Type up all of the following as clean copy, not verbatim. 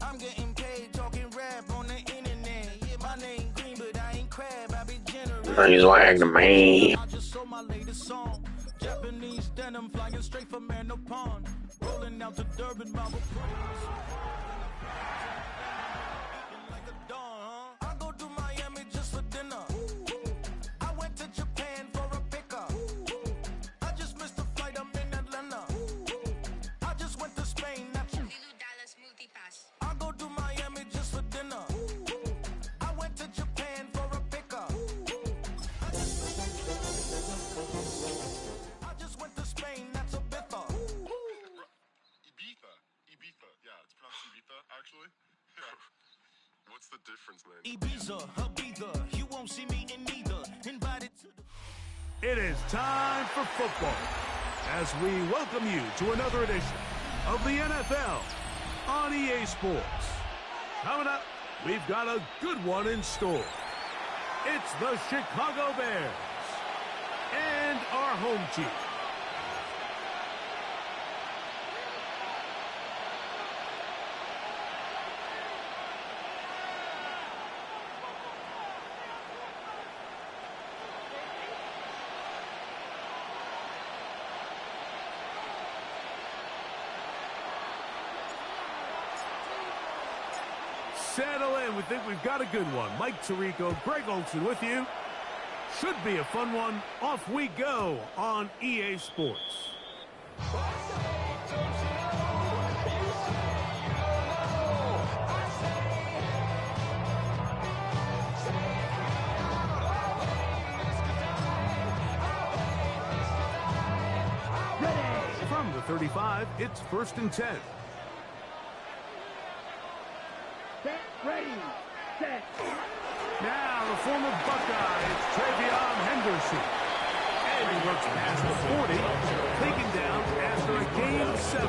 I'm getting paid talking rap on the internet. Yeah, my name green, but I ain't crab. I be generous. He's like me. I just sold my latest song. Japanese denim flying straight from Manopon. Rolling out to Durban, Marble Prince. Like a dawn, huh? I go to Miami just for dinner. I went to Japan for a pickup. I just missed the flight, I'm in Atlanta. I just went to Spain, not you. I go to Miami just for dinner. I went to Japan for a pickup. I just went to Spain, that's a Ibiza. Ibiza. Yeah, it's pronounced Ibiza, actually. What's the difference, man? Ibiza, Ibiza, you won't see me in neither. Invited to the... It is time for football as we welcome you to another edition of the NFL on EA Sports. Coming up, we've got a good one in store. It's the Chicago Bears and our home team. Settle in. We think we've got a good one. Mike Tirico, Greg Olson with you. Should be a fun one. Off we go on EA Sports. Ready. From the 35, it's 1st and 10. Set, ready, set. Now, the former Buckeye, it's Travion Henderson. And he works past the 40, taken down after a gain of 7.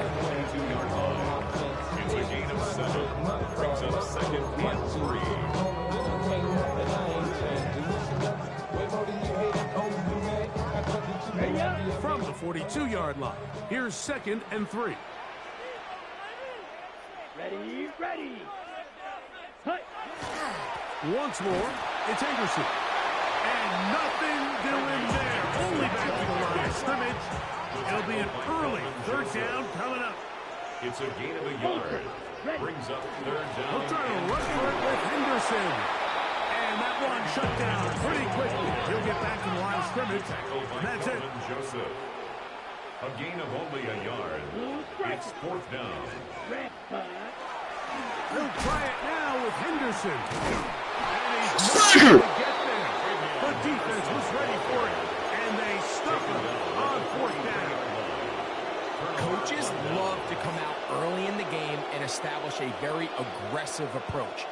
It's a gain of 7. Brings up 2nd and 3. From the 42-yard line, here's 2nd and 3. Ready, ready. Once more, it's Henderson. And nothing doing there. Only back to the line of scrimmage. It'll be an early 3rd down coming up. It's a gain of a yard. Brings up 3rd down. He'll try to run for it with Henderson. And that one shut down pretty quickly. He'll get back to the line of scrimmage. That's it. Joseph. A gain of only a yard. It's 4th down. He'll try it now with Henderson. And he's not going to get there. The defense was ready for it, and they stuck him on 4th down. Coaches love to come out early in the game and establish a very aggressive approach.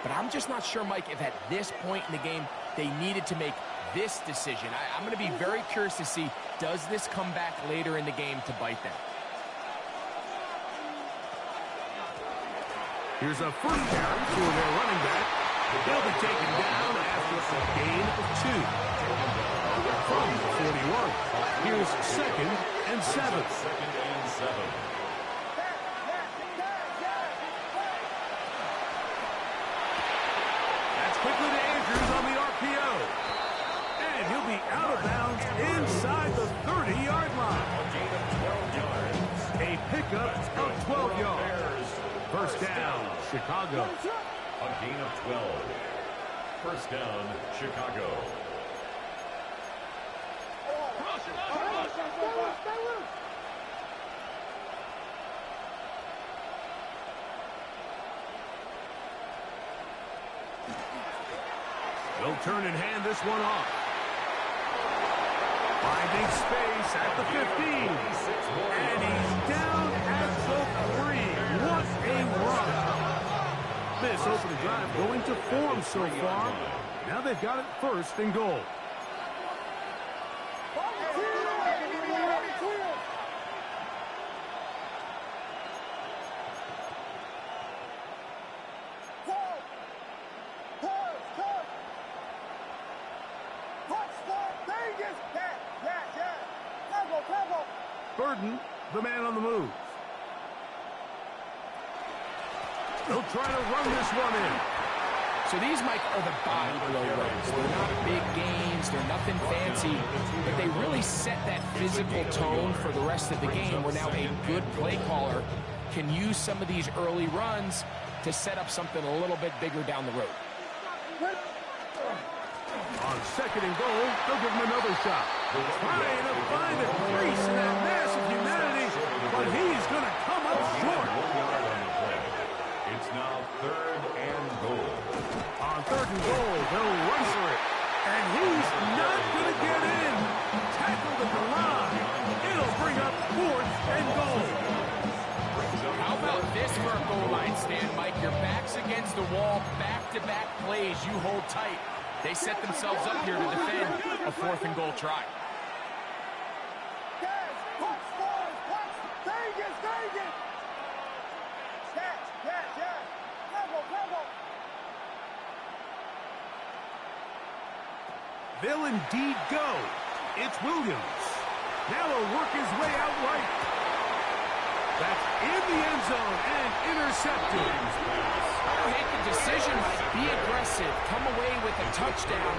But I'm just not sure, Mike, if at this point in the game they needed to make this decision. I'm going to be very curious to see, does this come back later in the game to bite them? Here's a 1st down for their running back. They'll be taken down after a gain of 2. From the 41, here's 2nd and 7. 2nd and 7. That's quickly to Andrews on the RPO. And he'll be out of bounds inside the 30-yard line. A gain of 12 yards. A pickup of 12 yards. 1st down, Chicago. A gain of 12. 1st down, Chicago. They'll turn and hand this one off. Finding space at the 15. And he's down at the 3. What a run. This opening drive going to form so far. Now they've got it 1st and goal. Burden, the man on the move. They'll try to run this one in. So these, Mike, are the body blow runs. They're not big gains. They're nothing fancy. But they really set that physical tone for the rest of the game where now a good play caller can use some of these early runs to set up something a little bit bigger down the road. On second and goal, they'll give him another shot. Trying to find a crease in that massive humanity, but he's going to come up short. 1 yard on the play. It's now third and goal. On third and goal, they'll run for it. And he's not going to get in. Tackled at the line. It'll bring up fourth and goal. How about this for a goal line stand, Mike? Your back's against the wall, back-to-back plays you hold tight. They set themselves up here to defend a fourth and goal try. They'll indeed go. It's Williams. Now he'll work his way out right. That's in the end zone and intercepted. I don't hate the decision, Mike. Be aggressive. Come away with a touchdown.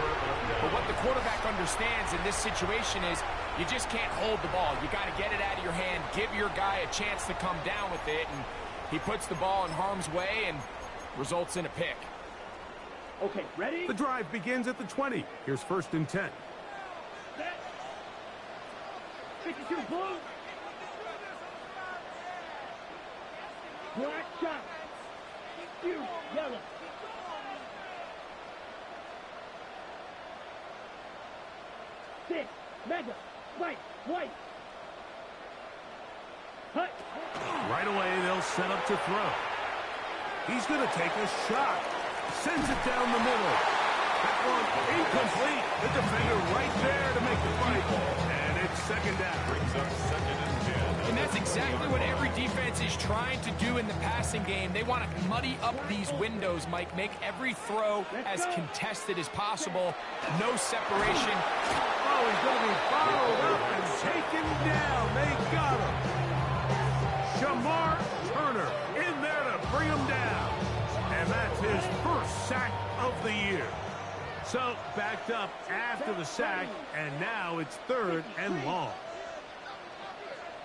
But what the quarterback understands in this situation is you just can't hold the ball. You got to get it out of your hand. Give your guy a chance to come down with it. And he puts the ball in harm's way and results in a pick. Okay, ready? The drive begins at the 20. Here's first and 10. Set. 52 blue. Black shot. You yellow. Six. Mega. White. White. Hut. Right away, they'll set up to throw. He's going to take a shot. Sends it down the middle. That one incomplete. The defender right there to make the fight. And it's second down. Brings up second and 10. And that's exactly what every defense is trying to do in the passing game. They want to muddy up these windows, Mike. Make every throw as contested as possible. No separation. Oh, he's going to be followed up and taken down. They got him. Shamar Turner in there to bring him down. And that's his first sack of the year. So, backed up after the sack, and now it's third and long.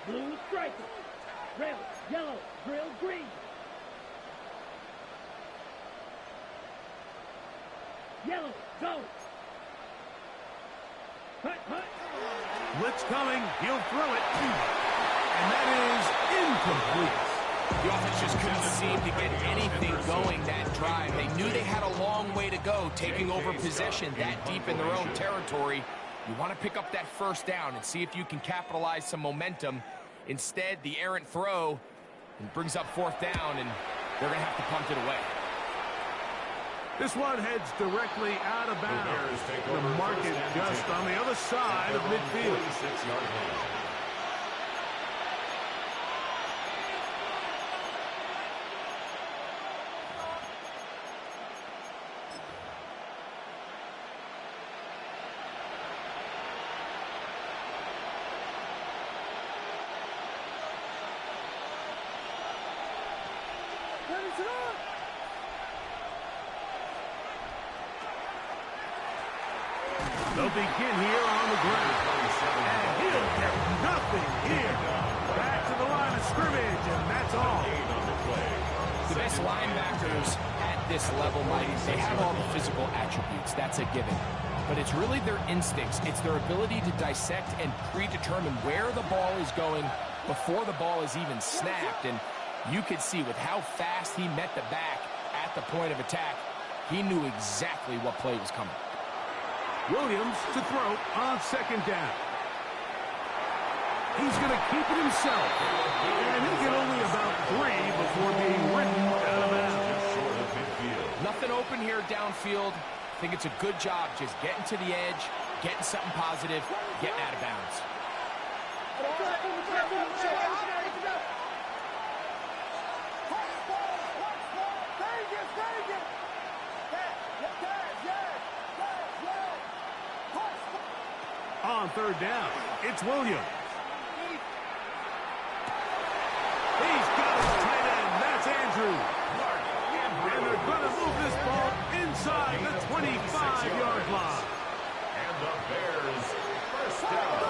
Blue striker. Red, yellow, grill, green. Yellow, go. Hut, hut. Blitz coming. He'll throw it. And that is incomplete. The offense just couldn't seem to get anything going that drive. They knew they had a long way to go, taking over possession that deep in their own territory. You want to pick up that first down and see if you can capitalize some momentum. Instead, the errant throw brings up fourth down, and they're going to have to punt it away. This one heads directly out of bounds. The market just on the other side of midfield. 46-yard line. They'll begin here on the ground. And he'll get nothing here. Back to the line of scrimmage, and that's all. The best linebackers at this level, Mike, they have all the physical attributes. That's a given. But it's really their instincts. It's their ability to dissect and predetermine where the ball is going before the ball is even snapped. And you could see with how fast he met the back at the point of attack, he knew exactly what play was coming. Williams to throw on second down. He's going to keep it himself. And he'll get only about 3 before being ridden out of bounds. Nothing open here downfield. I think it's a good job just getting to the edge, getting something positive, getting out of bounds. On third down, it's Williams. He's got his tight end. That's Andrews. inside the 25-yard line. And the Bears first down.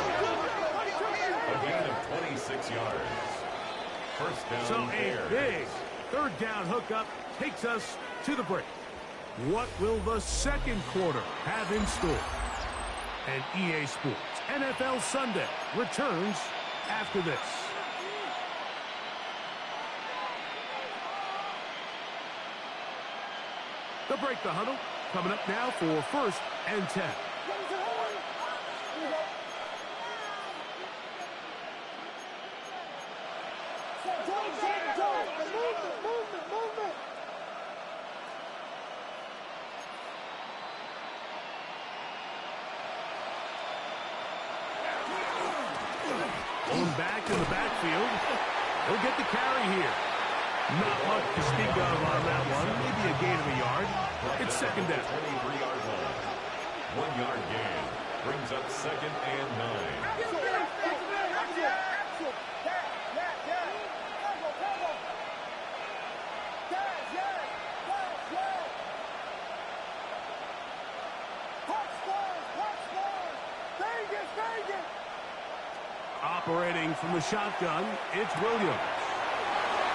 A gain of 26 yards. First down, So Bears. a big third down hookup takes us to the break. What will the second quarter have in store? And EA Sports NFL Sunday returns after this. The break, the huddle, coming up now for 1st and 10. Going back in the backfield. He'll get the carry here. Not much to speak of on that one. Maybe a gain of a yard. It's second down. 23-yard line. 1 yard gain. Brings up 2nd and 9. Operating from the shotgun, it's Williams.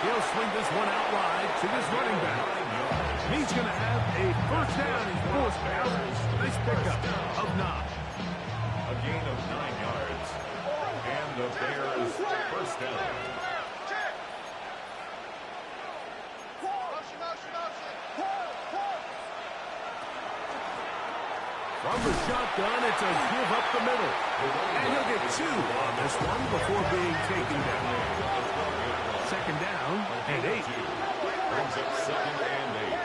He'll swing this one out wide to this running back. He's going to have a first down. He's forced out. Nice pickup of 9. A gain of 9 yards. And the Bears first down. From the shotgun, it's a give up the middle. And he'll get 2 on this one before being taken down. Second down and 8. Brings up 2nd and 8.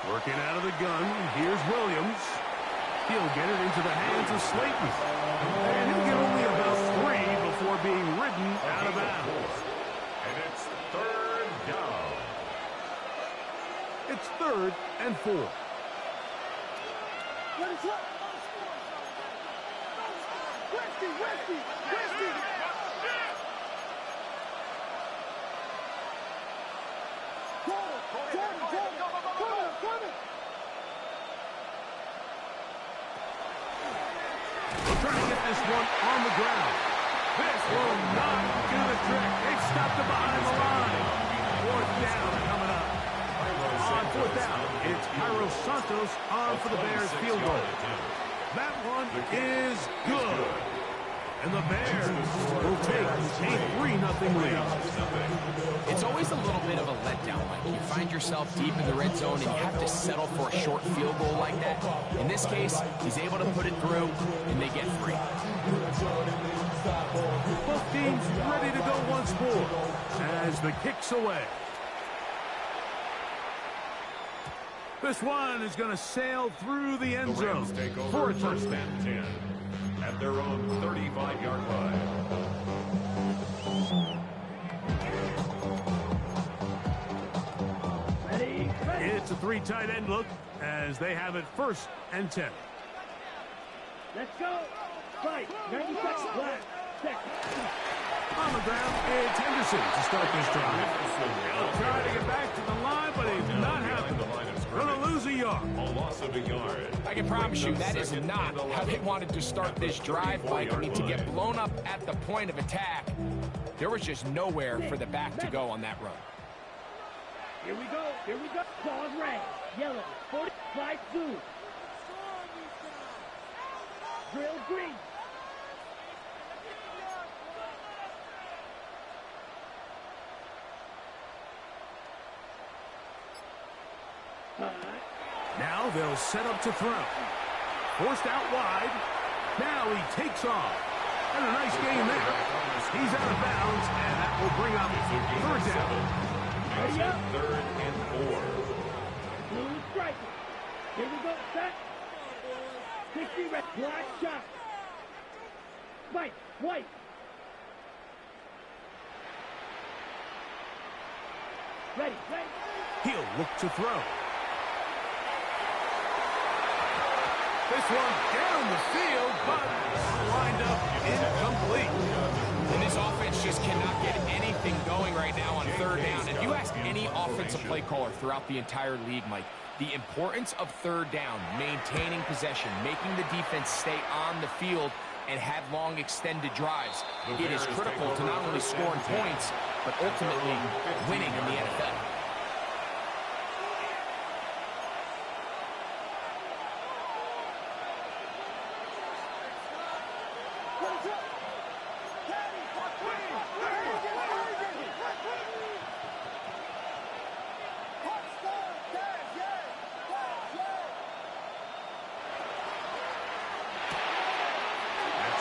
Working out of the gun, here's Williams. He'll get it into the hands of Slayton. And he'll get only about 3 before being ridden out of bounds. And it's 3rd down. It's 3rd and 4. We're trying to get this one on the ground. This will not do the trick. They've stopped it behind the line. 4th down coming up. On 4th down, it's Cairo Santos on for the Bears field goal. That one is good. And the Bears will take a 3-0 lead. It's always a little bit of a letdown, Mike. You find yourself deep in the red zone and you have to settle for a short field goal like that. In this case, he's able to put it through, and they get 3. Both teams ready to go once more as the kick's away. This one is going to sail through the end The Rams zone take for over a touchdown. 1st and 10 at their own 35-yard line. Ready? It's a 3 tight end look as they have it 1st and 10. Let's go. Fight. 90 seconds left. Second. On the ground, it's Henderson to start this drive. He'll try to get back to the line, but he's not having it. Going to lose a yard. A loss of a yard. I can promise you that is not how they wanted to start this drive, Mike. I mean, to get blown up at the point of attack, there was just nowhere for the back to go on that run. Here we go. Here we go. Pause red. Yellow. 45 blue. Drill green. Now they'll set up to throw. Forced out wide. Now he takes off. And a nice gain there. He's out of bounds, and that will bring up 3rd down. Ready up. 3rd and 4. Blue striker. Here we go. Set. 60 red. Black shot. White. White. Ready. Ready. He'll look to throw. This one down the field, but lined up incomplete. And this offense just cannot get anything going right now on third down. And you ask any offensive play caller throughout the entire league, Mike, the importance of third down, maintaining possession, making the defense stay on the field and have long extended drives. It is critical to not only scoring points, but ultimately winning in the NFL.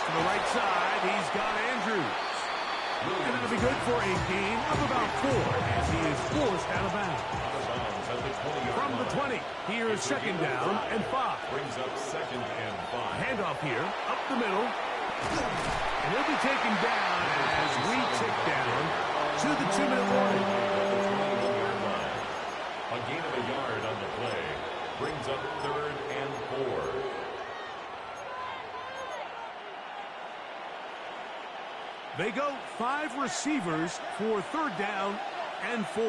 The right side, he's got Andrews. And it'll be good for a gain of about 4 as he is forced out of bounds. From the 20, here's second down and 5. Brings up second and 5. Handoff here, up the middle. And he'll be taken down as we tick down to the 2-minute warning. A gain of a yard on the play. Brings up third and 4. They go 5 receivers for third down and 4.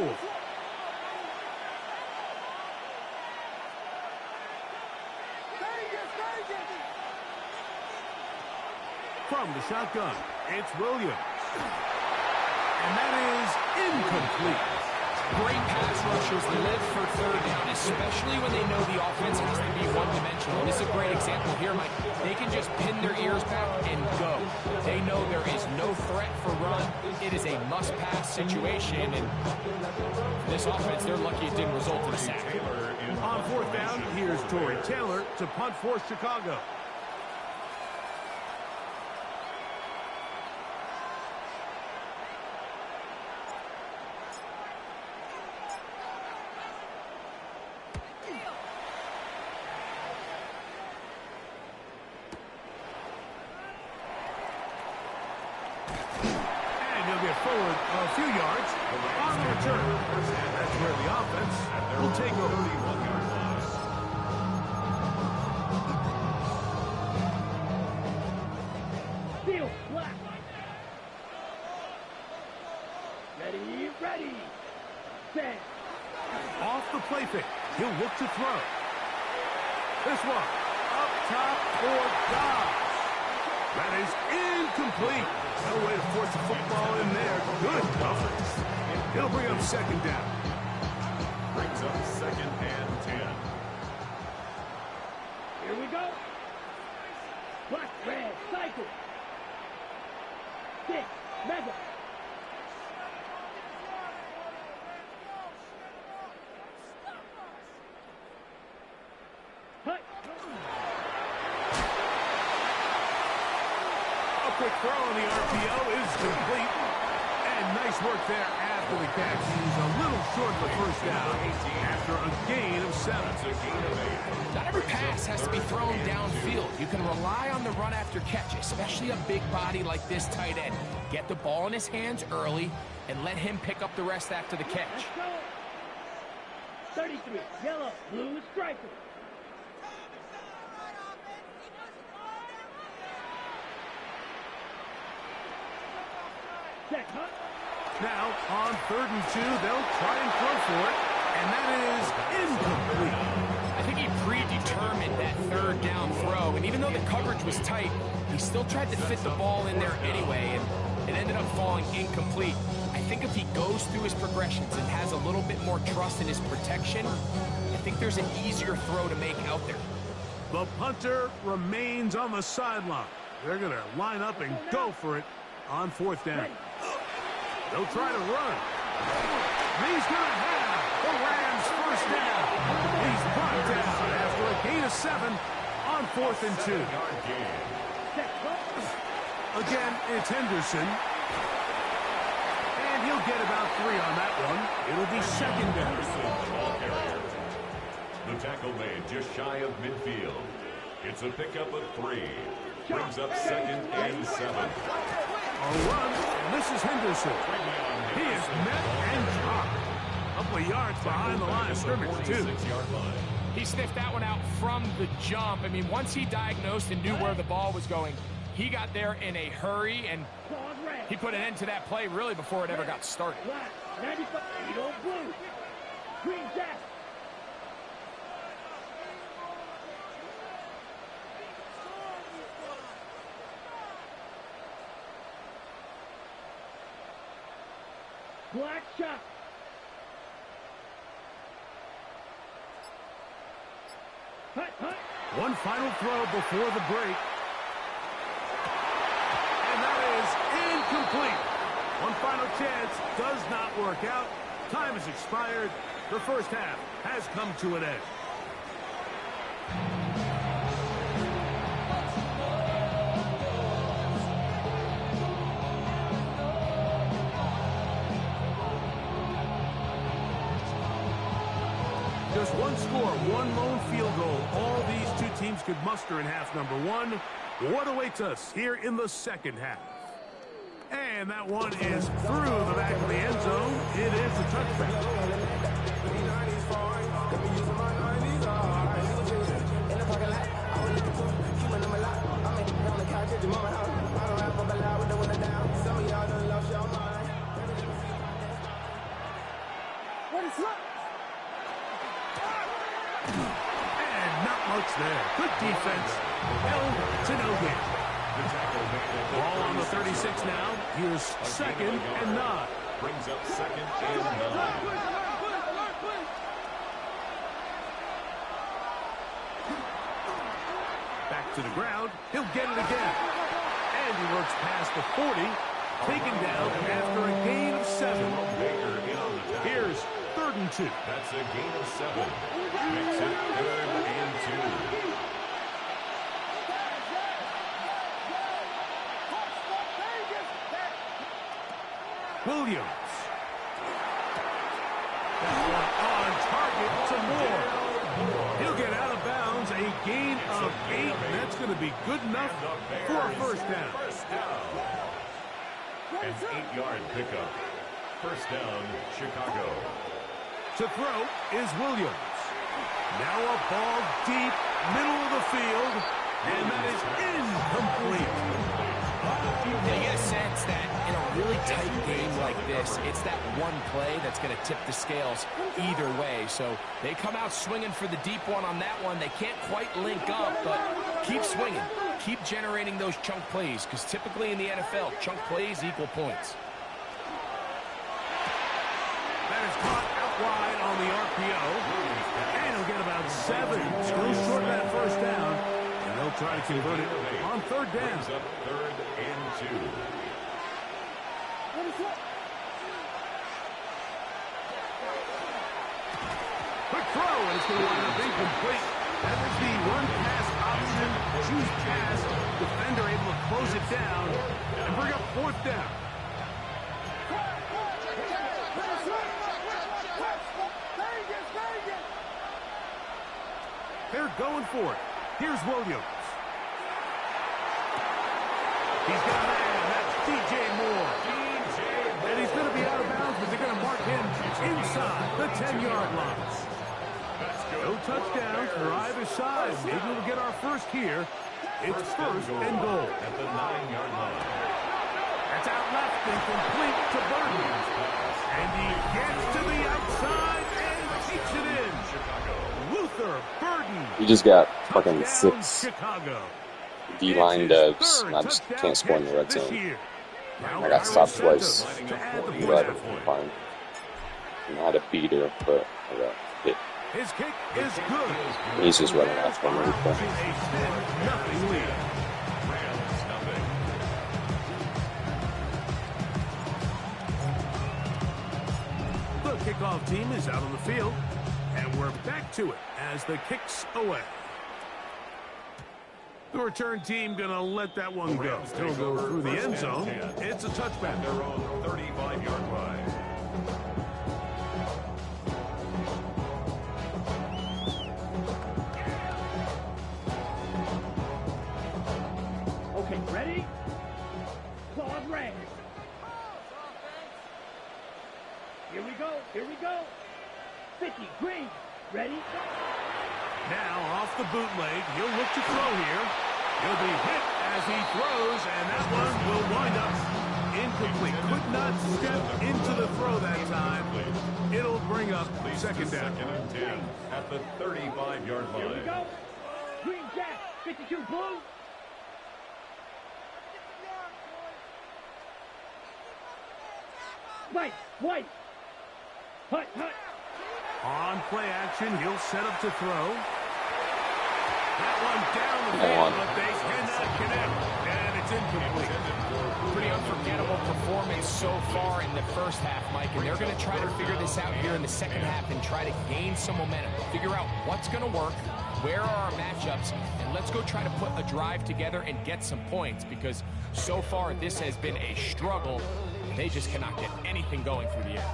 From the shotgun, it's Williams. And that is incomplete. Great pass rushers live for third down, especially when they know the offense has to be one-dimensional. This is a great example here, Mike. They can just pin their ears back and go. They know there is no threat for run. It is a must-pass situation, and for this offense, they're lucky it didn't result in a sack. On fourth down, here's Torrey Taylor to punt for Chicago. Forward a few yards on the return. And that's where the offense will take over. Field flat. Ready. Set. Off the play fake. He'll look to throw. This one up top for Dobbs. That is incomplete. No way to force the football in there. Good coverage. It'll bring up second down. Brings up second and 10. Here we go. Black, red, cycle. 6, mega. Hut. Quick throw on the RPO is complete. And nice work there after the catch. He's a little short for first down after a gain of 7. Not every pass has to be thrown downfield. You can rely on the run after catch, especially a big body like this tight end. Get the ball in his hands early and let him pick up the rest after the catch. 33, yellow, blue striker. Now, on 3rd and 2, they'll try and throw for it, and that is incomplete. I think he predetermined that third down throw, and even though the coverage was tight, he still tried to fit the ball in there anyway, and it ended up falling incomplete. I think if he goes through his progressions and has a little bit more trust in his protection, I think there's an easier throw to make out there. The punter remains on the sideline. They're going to line up and go for it on 4th down. They'll try to run. He's going to have the Rams first down. He's brought down after a gain of 7 on 4th and 2. Again, it's Henderson. And he'll get about 3 on that one. It'll be second down. The tackle made just shy of midfield. It's a pickup of 3. Brings up second and 7. A run, and this is Henderson. He is met and dropped. A couple of yards behind the line of scrimmage, too. He sniffed that one out from the jump. I mean, once he diagnosed and knew where the ball was going, he got there in a hurry, and he put an end to that play really before it ever got started. Black, 95, yellow, blue. Green jack. Black shot. Hut, hut. One final throw before the break. And that is incomplete. One final chance does not work out. Time has expired. The first half has come to an end. Just one score, one lone field goal. All these two teams could muster in half number one. What awaits us here in the second half? And that one is through the back of the end zone. It is a touchback. What is up? And not much there. Good defense. Held to no gain. Ball on the 36 now. Here's second and 9. Brings up second and 9. Back to the ground. He'll get it again. And he works past the 40. Taken down after a gain of 7. Here's 3rd and 2. That's a gain of 7. Makes it 3rd and 2. Williams. That one on target to Moore. He'll get out of bounds. A gain of 8. And that's going to be good enough for a first down. An 8-yard pickup. First down, Chicago. To throw is Williams. Now a ball deep, middle of the field, and that is incomplete. Yeah, you get a sense that in a really tight game like this, it's that one play that's going to tip the scales either way. So they come out swinging for the deep one on that one. They can't quite link up, but keep swinging. Keep generating those chunk plays, because typically in the NFL, chunk plays equal points. That is caught out wide on the RPO. And he'll get about 7. Still short of that first down. And they'll try to convert it on 3rd down. Up 3rd and 2. Quick throw, and it's going to wind up incomplete. That is the run-pass option. Choose pass. Defender able to close it down and bring up 4th down. They're going for it. Here's Williams. He's got a man. That's DJ Moore. And he's going to be out of bounds, but they're going to mark him inside the 10-yard line. No touchdowns for either side. Maybe we'll get our first here. It's first and goal. At the 9-yard line. That's out left and complete to Burden. And he gets to the outside and takes it in. Luther Burden. You just got fucking Touchdown, 6 Chicago. D-line dubs, and I just can't score in the red zone. I got stopped twice. But fine. And I had a beater, but I got hit. His kick is good. He's just running out from me. Nothing lead. The kickoff team is out on the field, and we're back to it as the kick's away. The return team going to let that one go. He'll go through the end zone. It's a touchback. Their own 35-yard line. Okay, ready? Claws raised. Here we go, here we go. 50, green, ready? Now off the bootleg, he'll look to throw here. He'll be hit as he throws, and that one will wind up incomplete. Could not step into the throw that time. It'll bring up second down. Second and 10 at the 35-yard line. Here we go. Green Jack, 52 blue. White. Hut. On play action, he'll set up to throw. That one down the field, but they cannot connect, and it's incomplete. Pretty unforgettable performance so far in the first half, Mike, and they're going to try to figure this out here in the second half and try to gain some momentum, figure out what's going to work, where are our matchups, and let's go try to put a drive together and get some points, because so far this has been a struggle. They just cannot get anything going through the air.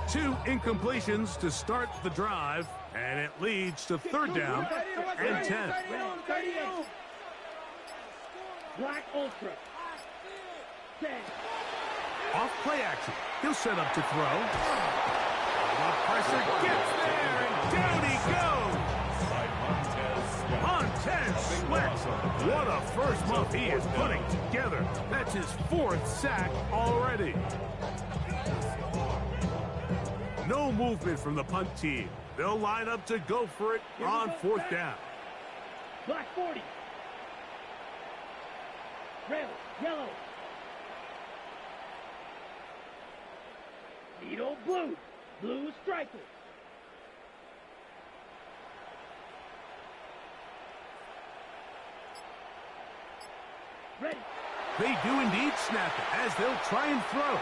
Two incompletions to start the drive, and it leads to third down and 10. Black Ultra. 10. Off play action, he'll set up to throw. The pressure gets there, and down he goes. Montez Sweat. What a first month he is putting together. That's his fourth sack already. No movement from the punt team. They'll line up to go for it on fourth down. Black 40. Red, yellow. Needle blue. Blue striker. Ready. They do indeed snap it as they'll try and throw.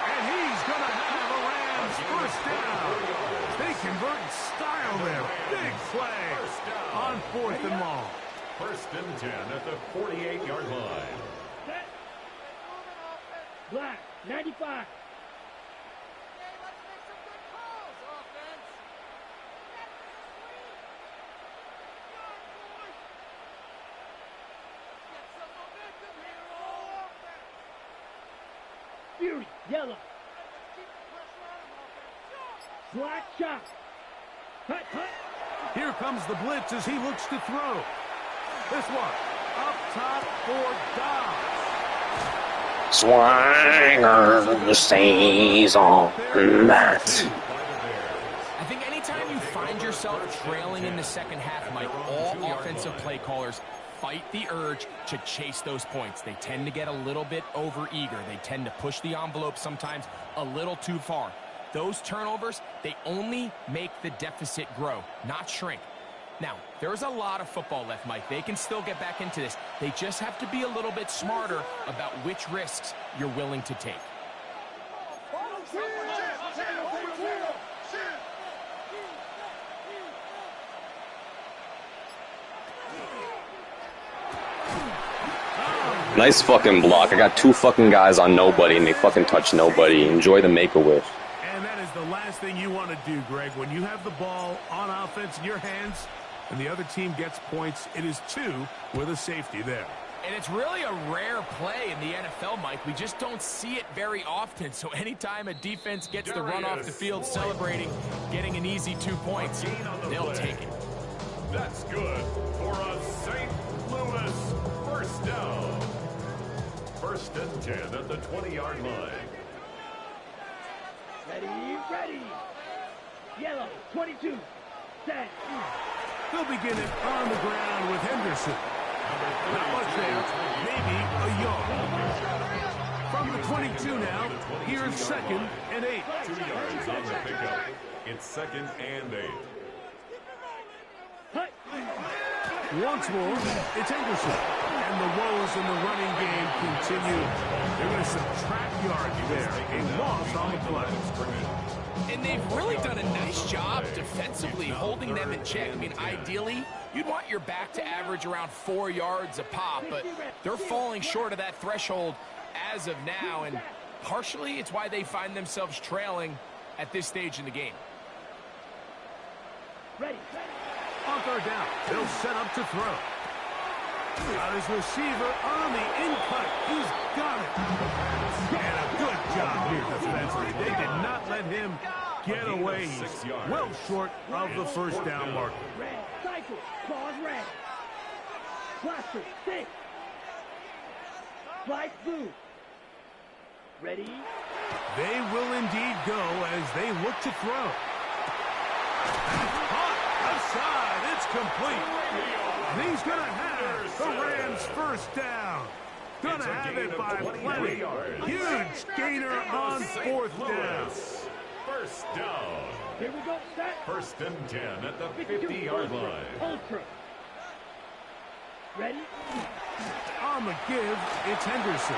And he's going to have a Rams first down. They convert in style there. Big play on fourth and long. First and 10 at the 48-yard line. Set. Black, 95. Fury, yellow. Black shot. Hut. Here comes the blitz as he looks to throw. This one up top for Dobbs. Swagger stays on that. I think anytime you find yourself trailing in the second half, Mike, all offensive play callers fight the urge to chase those points. They tend to get a little bit overeager. They tend to push the envelope sometimes a little too far. Those turnovers, they only make the deficit grow, not shrink. Now, there's a lot of football left, Mike. They can still get back into this. They just have to be a little bit smarter about which risks you're willing to take. Nice fucking block. I got two fucking guys on nobody, and they fucking touch nobody. Enjoy the Make-A-Wish. And that is the last thing you want to do, Greg. When you have the ball on offense in your hands and the other team gets points, it is two with a safety there. And it's really a rare play in the NFL, Mike. We just don't see it very often. So anytime a defense gets the run off the field celebrating, getting an easy 2 points, they'll take it. That's good for a St. Louis first down. First and 10 at the 20-yard line. Ready. Yellow, 22. Set. They'll begin it on the ground with Henderson. Not much there, maybe a yard. From the 22 now, here's second and 8. 2 yards on the pickup. It's second and 8. Hut. Once more, it's Henderson. And the woes in the running game continue. They're going to subtract yards there. A loss on the play. And they've really done a nice job defensively holding them in check. I mean, ideally, you'd want your back to average around 4 yards a pop, but they're falling short of that threshold as of now, and partially it's why they find themselves trailing at this stage in the game. Ready. On third down, they'll set up to throw. Got his receiver on the in-cut. He's got it. And a good job here defensively. They did not let him get away. He's well short of the first down marker. Red. Cycle. Claws red. Blaster. 6. Slide blue. Ready? They will indeed go as they look to throw. Caught aside. It's complete. And he's going to have the Rams first down. Going to have it by plenty. Huge gainer on fourth down. First down. Here we go. Set. First and 10 at the 50-yard line. Ultra. Ready? On the give, it's Henderson.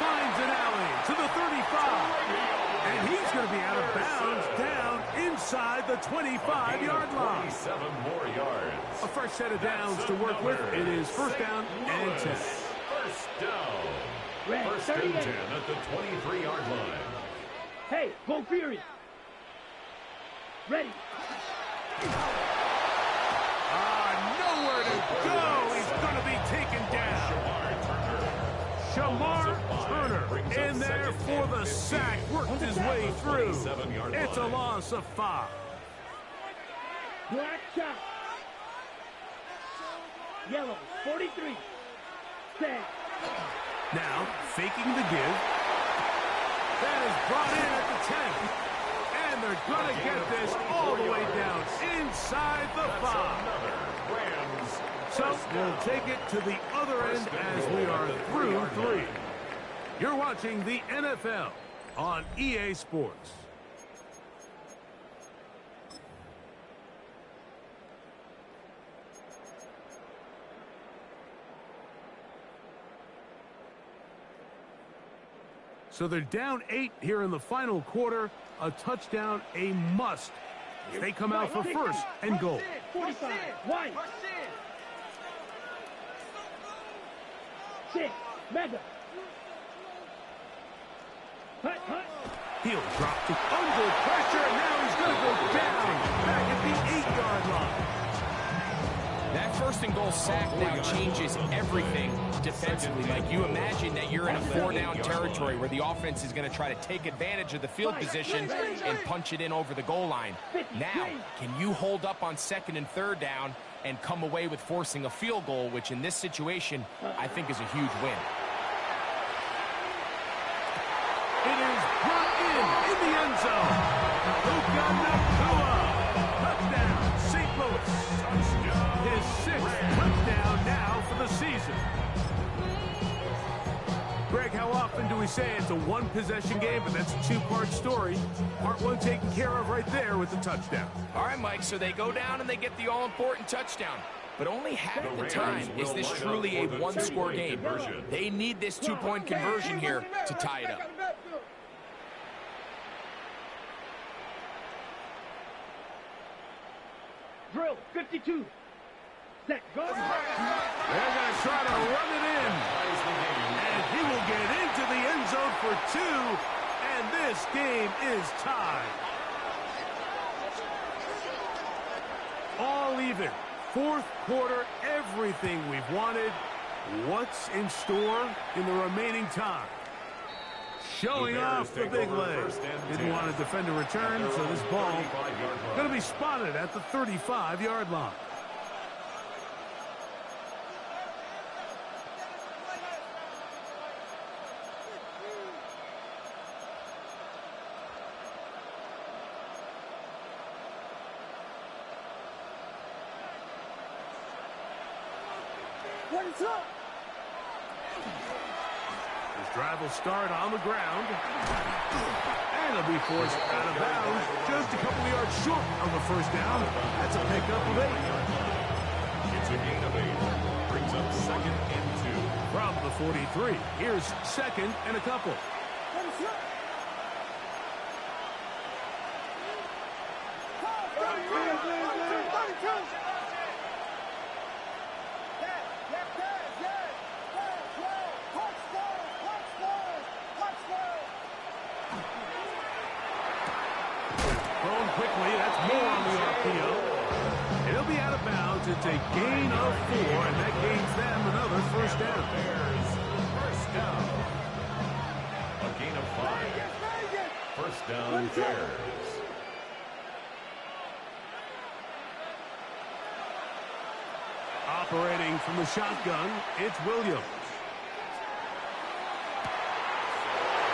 Finds an alley to the 35. And he's going to be out of bounds down inside the 25-yard line. 27 more yards. A fresh set of downs to work with. It is first down and 10. First down. Red. First and 38. 10 at the 23-yard line. Hey, go Fury. Ready. Nowhere to go. He's going to be taken down. Shamar Turner in there for the sack. Worked his way through. It's a loss of 5. Black shot. Yellow. 43. Set. Now, faking the give. That is brought in at the 10. And they're going to get this all the way down inside the 5. So we'll take it to the other end as we are through 3. You're watching the NFL on EA Sports. So they're down 8 here in the final quarter. A touchdown, a must. They come out for first and goal. 45. White. 6. Mega. Hut, hut. He'll drop to under pressure, and now he's going to go down back at the 8-yard line. That first and goal sack now changes everything defensively. Like, you imagine that you're in a 4-down territory where the offense is going to try to take advantage of the field position and punch it in over the goal line. Now, can you hold up on 2nd and 3rd down and come away with forcing a field goal, which in this situation, I think is a huge win. It is brought in the end zone. Luka Nakua. Touchdown, St. Louis. His 6th touchdown now for the season. Greg, how often do we say it's a one-possession game, but that's a 2-part story? Part 1 taken care of right there with the touchdown. All right, Mike, so they go down and they get the all-important touchdown. But only half the time is this truly a one-score game. They need this 2-point conversion here to tie it up. Drill. 52. Set. Go. They're going to try to run it in. And he will get into the end zone for 2. And this game is tied. All even. 4th quarter, everything we've wanted. What's in store in the remaining time? Showing off the big leg. Didn't want to defend a return, so this ball going to be spotted at the 35-yard line. What's up? This drive will start on the ground. And it'll be forced out of bounds just a couple of yards short of the first down. That's a pickup of 8. It's a gain of 8. Brings up 2nd and 2. From the 43, here's 2nd and a couple. What's up? Thrown quickly, that's more on the RPO. It'll be out of bounds at That's a gain of 4, and that gains them another first down. Bears, first down. A gain of 5. First down, Bears. Operating from the shotgun, it's Williams.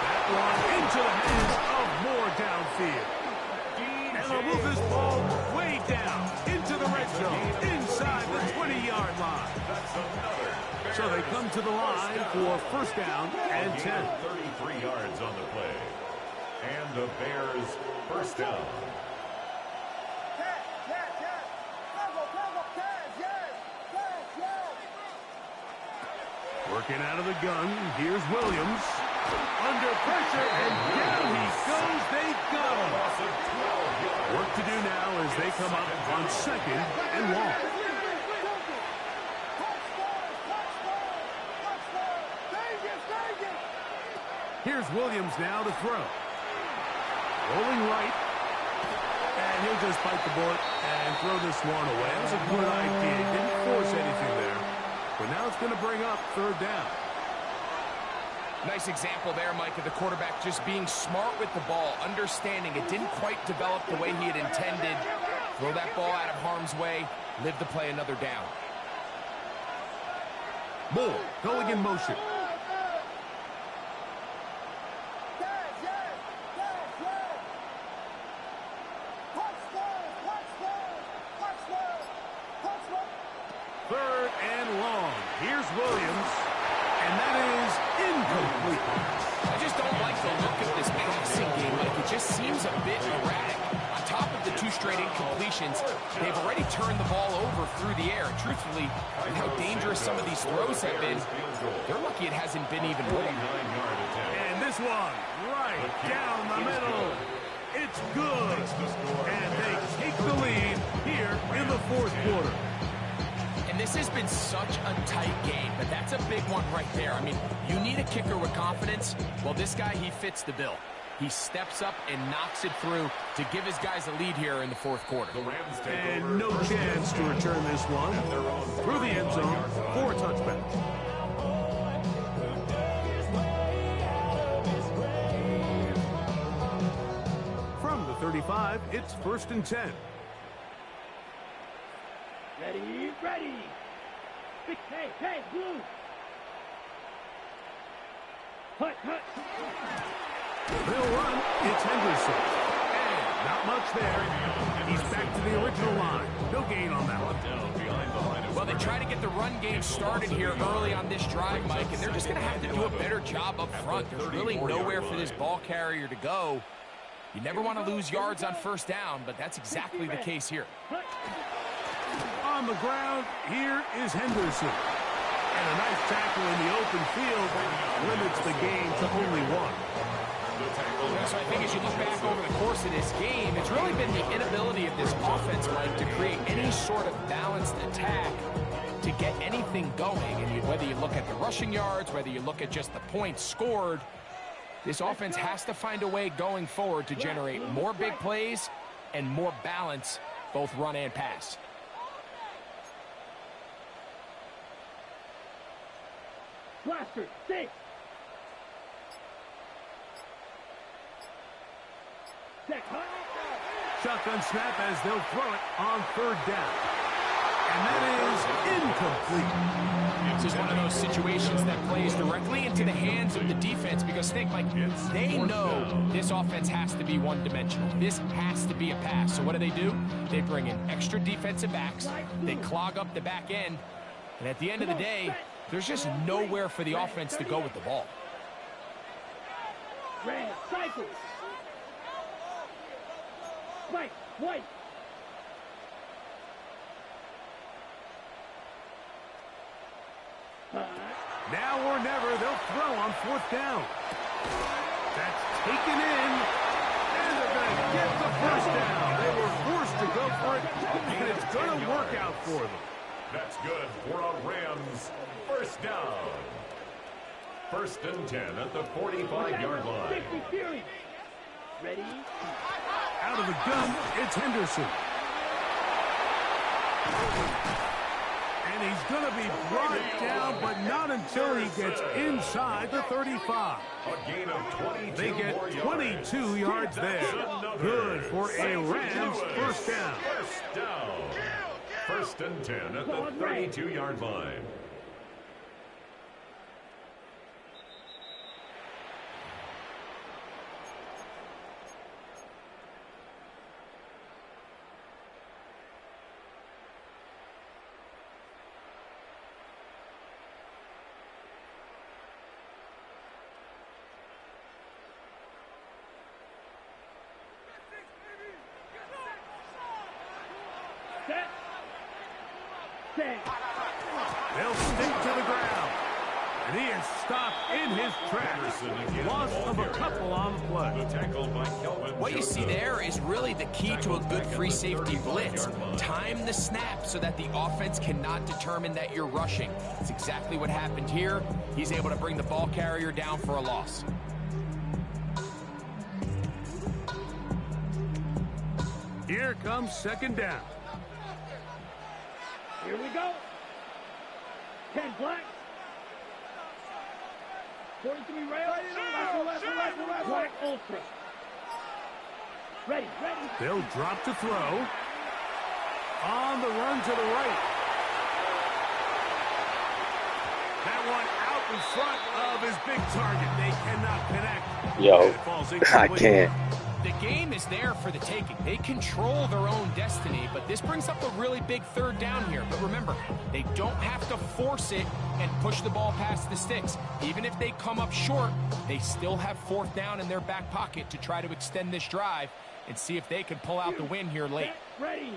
That one into the hands of Moore downfield. And they'll move this ball way down into the red zone, inside the 20-yard line. So they come to the line for first down and 10. 33 yards on the play. And the Bears first down. Working out of the gun, here's Williams. Under pressure, and down he goes. They got him. Work to do now as they come up on second and long. Here's Williams now to throw. Rolling right. And he'll just bite the bullet and throw this one away. That was a good idea. He didn't force anything there. But now it's going to bring up third down. Nice example there, Mike, of the quarterback just being smart with the ball, understanding it didn't quite develop the way he had intended. Throw that ball out of harm's way, live to play another down. Moore going in motion. Third and long. Here's Williams. And that is incomplete. I just don't like the look of this passing game, Mike. It just seems a bit erratic. On top of the 2 straight incompletions, they've already turned the ball over through the air. Truthfully, with how dangerous some of these throws have been, they're lucky it hasn't been even more. And this one, right down the middle. It's good. And they take the lead here in the fourth quarter. And this has been such a tight game, but that's a big one right there. I mean, you need a kicker with confidence. Well, this guy, he fits the bill. He steps up and knocks it through to give his guys a lead here in the fourth quarter. And no chance to return this one through the end zone for a touchback. From the 35, it's first and 10. Ready, ready. Hey, blue. Hut. They'll run. It's Henderson. And not much there. He's back to the original line. No gain on that one. Well, they try to get the run game started here early on this drive, Mike, and they're just going to have to do a better job up front. There's really nowhere for this ball carrier to go. You never want to lose yards on first down, but that's exactly the case here. On the ground, here is Henderson. And a nice tackle in the open field limits the game to only 1. So I think as you look back over the course of this game, it's really been the inability of this offense, Mike, to create any sort of balanced attack to get anything going. And whether you look at the rushing yards, whether you look at just the points scored, this offense has to find a way going forward to generate more big plays and more balance, both run and pass. Blaster, 6. Shotgun snap as they'll throw it on third down. And that is incomplete. This is one of those situations that plays directly into the hands of the defense because think, Mike, they know this offense has to be one-dimensional. This has to be a pass. So what do? They bring in extra defensive backs. They clog up the back end. And at the end of the day, there's just nowhere for the offense to go with the ball. Red, cycle. Right, white. Now or never, they'll throw on fourth down. That's taken in. And they're going to get the first down. They were forced to go for it, and it's going to work out for them. That's good for a Rams first down. First and 10 at the 45-yard line. Ready? Out of the gun, it's Henderson. And he's going to be brought down, but not until he gets inside the 35. A gain of 22 They get 22 yards there. Good for a Rams first down. First down. First and 10 at the 32-yard line. They'll stick to the ground. And he is stopped in his tracks. Loss of a couple on the play. What you see there is really the key to a good free safety blitz. Time the snap so that the offense cannot determine that you're rushing. It's exactly what happened here. He's able to bring the ball carrier down for a loss. Here comes second down. Here we go. 10 black. 43 rail. Black ultra. Ready. They'll drop to throw. On the run to the right. That one out in front of his big target. They cannot connect. Yo, I can't. The game is there for the taking. They control their own destiny, but this brings up a really big third down here. But remember, they don't have to force it and push the ball past the sticks. Even if they come up short, they still have fourth down in their back pocket to try to extend this drive and see if they can pull out the win here late. Ready.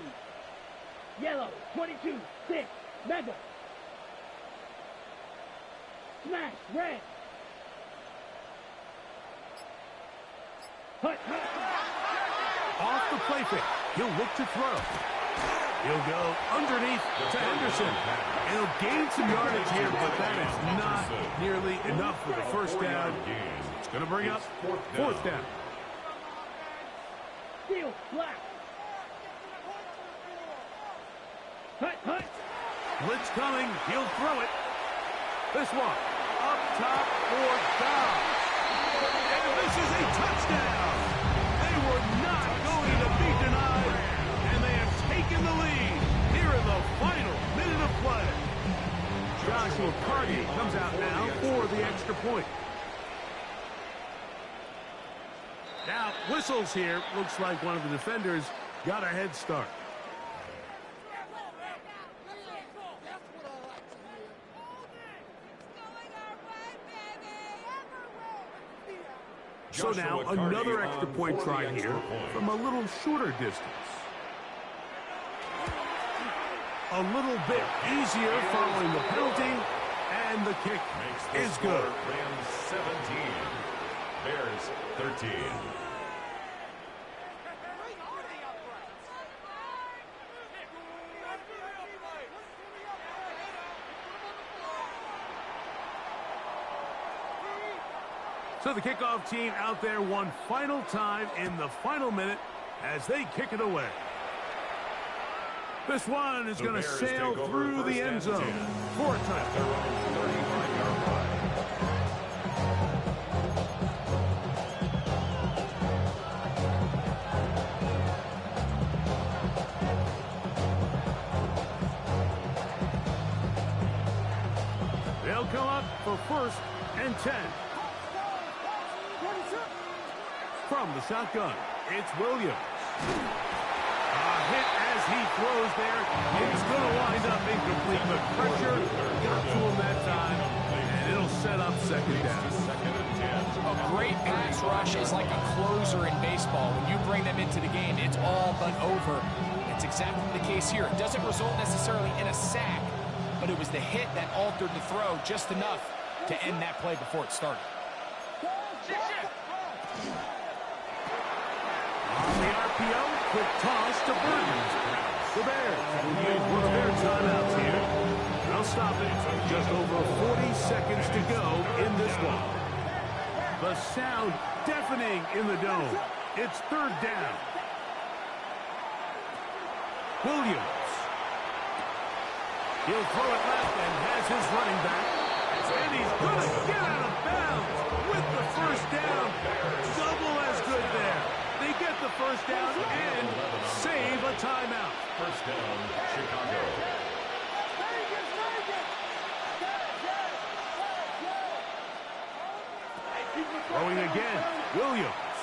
Yellow, 22, 6, mega. Smash, red. Off the play fake. He'll look to throw. He'll go underneath to Henderson. He'll gain some yardage here, but that is not nearly enough for the first down. It's going to bring up fourth down. Steel, black. Hut. Blitz coming. He'll throw it. This one up top for down. And this is a touchdown. They were not going to be denied, and they have taken the lead here in the final minute of play. Joshua Carty comes out now for the extra point. Now, whistles here. Looks like one of the defenders got a head start. So now another extra point tried here from a little shorter distance. A little bit easier following the penalty, and the kick is good. Rams 17, Bears 13. So the kickoff team out there one final time in the final minute as they kick it away. This one is going to sail through the end zone for a touchdown. They'll come up for first and 10. From the shotgun, it's Williams. A hit as he throws there. It's going to wind up incomplete, but pressure got to him that time, and it'll set up second down. A great pass rush is like a closer in baseball. When you bring them into the game, it's all but over. It's exactly the case here. It doesn't result necessarily in a sack, but it was the hit that altered the throw just enough to end that play before it started. On the RPO, quick toss to Burton. The Bears will use one of their timeouts here. They'll stop it. Just over 40 seconds to go in this one. The sound deafening in the dome. It's third down. Williams. He'll throw it left and has his running back. And he's going to get out of bounds with the first down. Double as good there. They get the first down and save a timeout. First down, Chicago. Throwing again, Williams.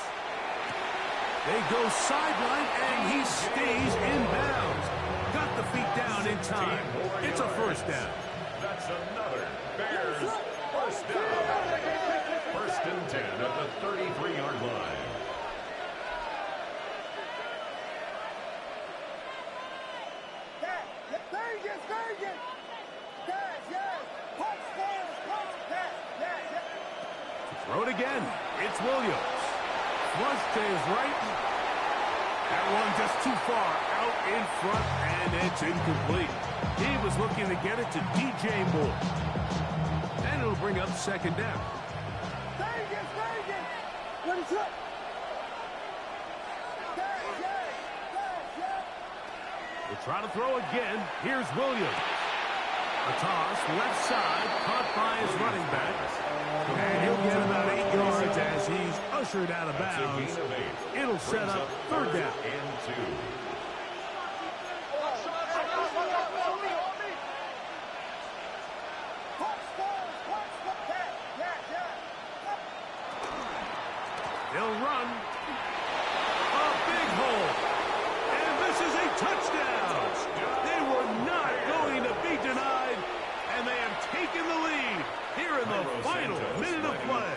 They go sideline, and he stays in bounds. Got the feet down in time. It's a first down. That's another Bears first down. First and 10 at the 33-yard line. Throw it again. It's Williams. Flush to his right. That one just too far out in front, and it's incomplete. He was looking to get it to DJ Moore. And it'll bring up second down. We'll try to throw again. Here's Williams. A toss, left side, caught by his running back. And he'll get about 8 yards as he's ushered out of bounds. It'll set up third down. And 2. They'll run. A big hole. And this is a touchdown. They were not going to be denied. And they have taken the lead here in the final minute of play.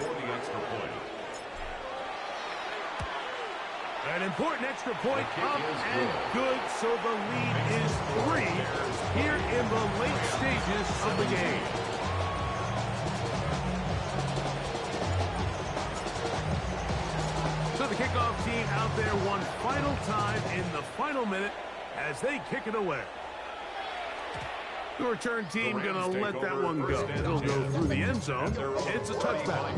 An important extra point up and good, so the lead is 3 here in the late stages of the game. So the kickoff team out there one final time in the final minute as they kick it away. The return team going to let that one go. It'll go through the end zone. It's a touchback.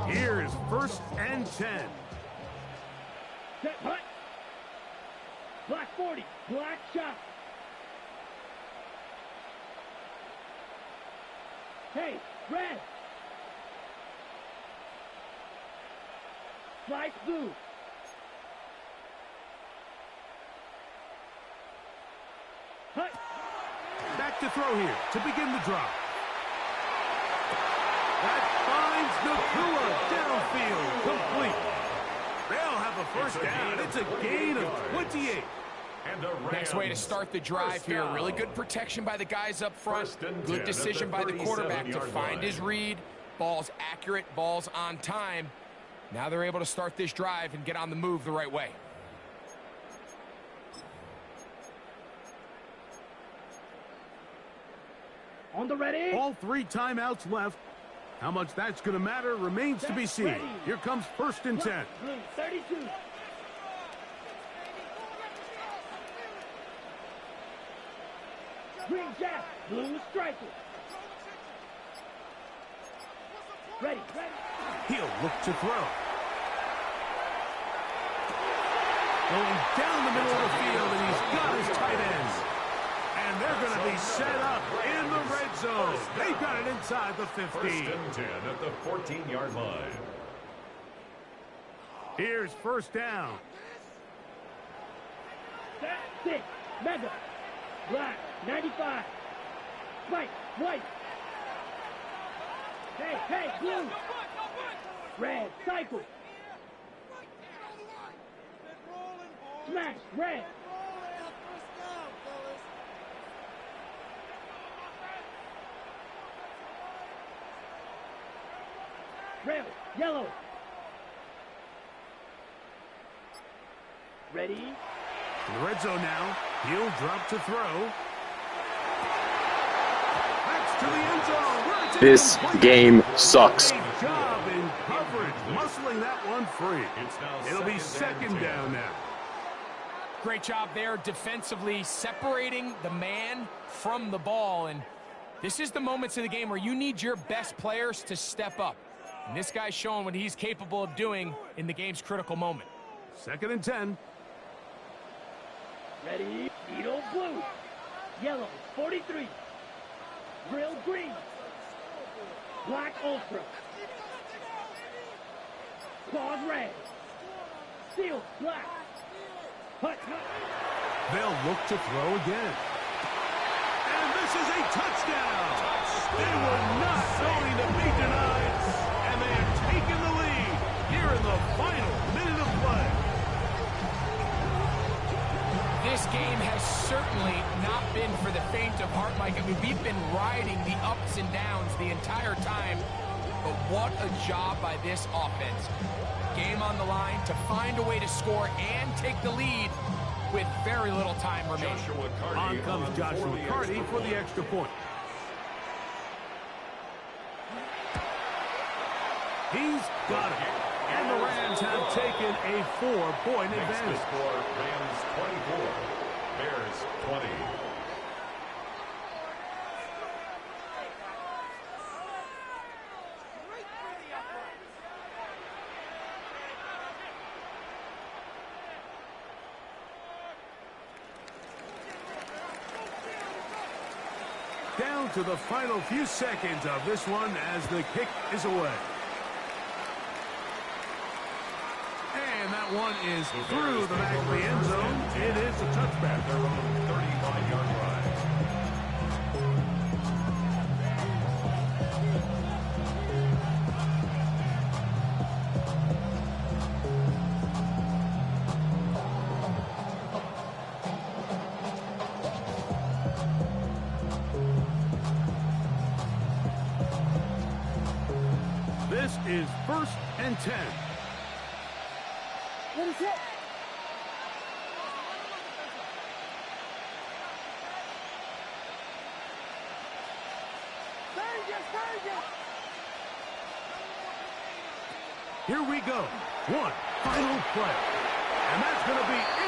Here's first and 10. Set punt. Black 40. Black shot. Hey, red. Slice blue. Hut. Back to throw here to begin the drive. That finds Nakua downfield, complete. They'll have a first down. It's a gain of 28. Next way to start the drive here. Really good protection by the guys up front. Good decision by the quarterback to find his read. Ball's accurate, ball's on time. Now they're able to start this drive and get on the move the right way. On the ready. All 3 timeouts left. How much that's going to matter remains to be seen. Here comes first and 10. Blue 32. Green jack, blue striker. Ready, ready. He'll look to throw. Going down the middle of the field, and he's got his tight ends. And they're going to be set up in the red zone. They've got it inside the 15. First and 10 at the 14-yard line. Here's first down. Set, 6, mega. Black, 95. White, white. Hey, blue. Red, cycle. Smash, red. Red, yellow. Ready? In the red zone now. He'll drop to throw. That's to the end zone. Where it's This game sucks. Great job in coverage, muscling that one free. It'll be second down now. Great job there defensively, separating the man from the ball. And this is the moments of the game where you need your best players to step up. And this guy's showing what he's capable of doing in the game's critical moment. 2nd and 10. Ready? Needle blue. Yellow, 43. Grill green. Black ultra. Claws red. Steel black. Hut, hut. They'll look to throw again. And this is a touchdown. They were not going to be denied. And they have taken the lead here in the final minute of play. This game has certainly not been for the faint of heart, Mike. I mean, we've been riding the ups and downs the entire time. But what a job by this offense. Game on the line to find a way to score and take the lead with very little time remaining. On comes Joshua Carty for the extra point. He's got it. And the Rams have taken a 4-point advantage. Score, Rams 24, Bears 20. Down to the final few seconds of this one as the kick is away. And that one is through the back of the end zone. It is a touchback. Their own 35-yard line. This is 1st and 10. What is it? Here we go. One final play. And that's going to be in.